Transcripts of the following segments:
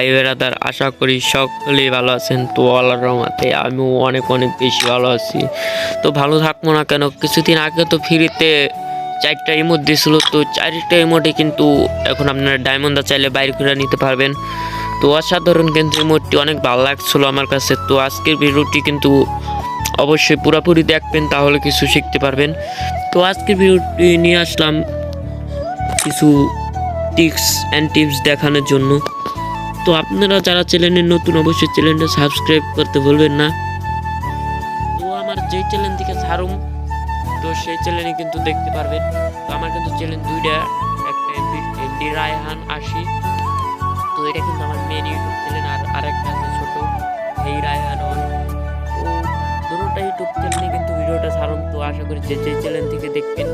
ভাই বেরাদার, আশা করি সকলেই ভালো আছেন। তো আল্লাহর রহমতে আমিও অনেক অনেক বেশি ভালো আছি। তো ভালো থাকবো না কেন, কিছুদিন আগে তো ফ্রিতে 4টা ইমোট দিয়েছিল। তো 4টা ইমোটে কিন্তু এখন আপনারা ডায়মন্ডটা চাইলে বাইরে করে নিতে পারবেন। তো অসাধারণ কিন্তু ইমোটটি অনেক ভালো লাগছিলো আমার কাছে। তো আজকের ভিডিওটি কিন্তু অবশ্যই পুরোপুরি দেখবেন, তাহলে কিছু শিখতে পারবেন। তো আজকের ভিডিওটি নিয়ে আসলাম কিছু টিপস দেখানোর জন্য। তো আপনারা যারা চ্যানেলে নতুন, অবশ্যই চ্যানেলটা সাবস্ক্রাইব করতে ভুলবেন না। তো আমার যেই চ্যানেল থেকে ছাড়ুম, তো সেই চ্যানেলে কিন্তু দেখতে পারবেন। তো আমার কিন্তু চ্যানেল দুইটা, একটা এমডি রায়হান 80, তো এটা কিন্তু আমার মেন ইউটিউব চ্যানেল, আর আরেকটা আছে ছোট এই রায়হান 1। তো দুটোটা ইউটিউব চ্যানেলে কিন্তু ভিডিওটা ছাড়ুম। তো আশা করি যে চ্যানেল থেকে দেখবেন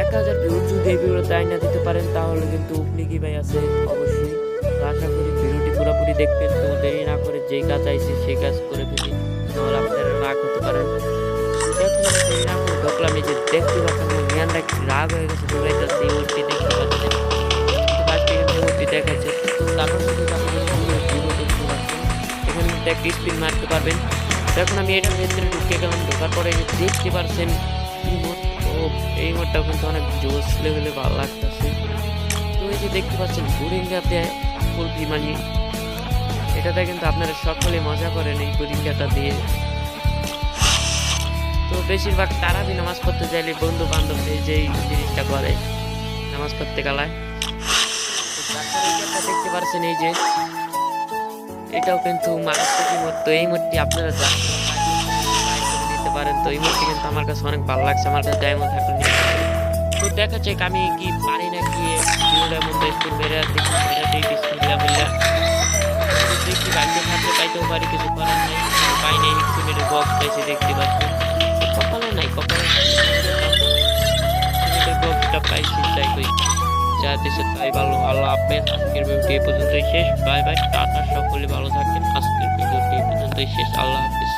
1000 ভিউ যদি এই ভিডিওটা দায় না দিতে পারেন, তাহলে কিন্তু উপনিকি ভাই আছে অবশ্যই। তো আশা করি ভিডিওটি পুরোপুরি দেখবেন। তো দেরি না করে যেই কাজ চাইছি সেই কাজ করে ফেলি, নাহলে আপনারা রাগ হতে পারেন। দেখুন, দেরি না করে ঢোকলাম, এই যে দেখতে পাচ্ছেন আমার জ্ঞানটা রাগ হয়ে গেছে, দৌড়াইতেছে এই মূর্তি দেখতে পাচ্ছেন। কিন্তু ফার্স্টে কিন্তু মূর্তি দেখাচ্ছে। তো তারপর কিন্তু আপনাদের ভিডিও দেখতে পাচ্ছেন, এখানে কিন্তু একটা স্পিন মারতে পারবেন। দেখুন আমি এটার ভেতরে ঢুকে গেলাম, ঢোকার পরে দেখতে পারছেন ইমোট। তো এই মোটটা কিন্তু অনেক জোস লেভেলে ভালো লাগতেছে। তো এই যে দেখতে পাচ্ছেন বুরিঙ্গাতে ফুল বিমানি, এটাতে কিন্তু আপনারা সকলে মজা করেন এই বুরিঙ্গাটা দিয়ে। তো বেশিরভাগ তারাবি নামাজ পড়তে চাইলে বন্ধু বান্ধব এই যে জিনিসটা করে, নামাজ পড়তে গেলায়। দেখতে পাচ্ছেন এই যে এটাও কিন্তু মারাত্মক ইমোট। তো এই মোটটি আপনারা নিতে পারেন। তো এই মোটটি কিন্তু আমার কাছে অনেক ভালো লাগছে, আমার কাছে ডায়মন্ড থাকলে নিতে পারেন। তো দেখা যাক আমি কি পারি না কি ডায়মন্ডটা স্পিন মেরে দেখি বাইকে থাকতে পাইতেও পারি, কিছু করার নাই। পাই নাই, স্পিনের বক্স পাইছি দেখতে পাচ্ছি। কপালে নাই, কপালে বক্সটা পাইছি, তাই কই যা দেশে তাই ভালো। আল্লাহ হাফেজ। আজকের ভিডিওটি এই পর্যন্তই শেষ। বাই বাই, টাটা, সকলে ভালো থাকেন। আজকের ভিডিওটি এই পর্যন্তই শেষ। আল্লাহ হাফেজ।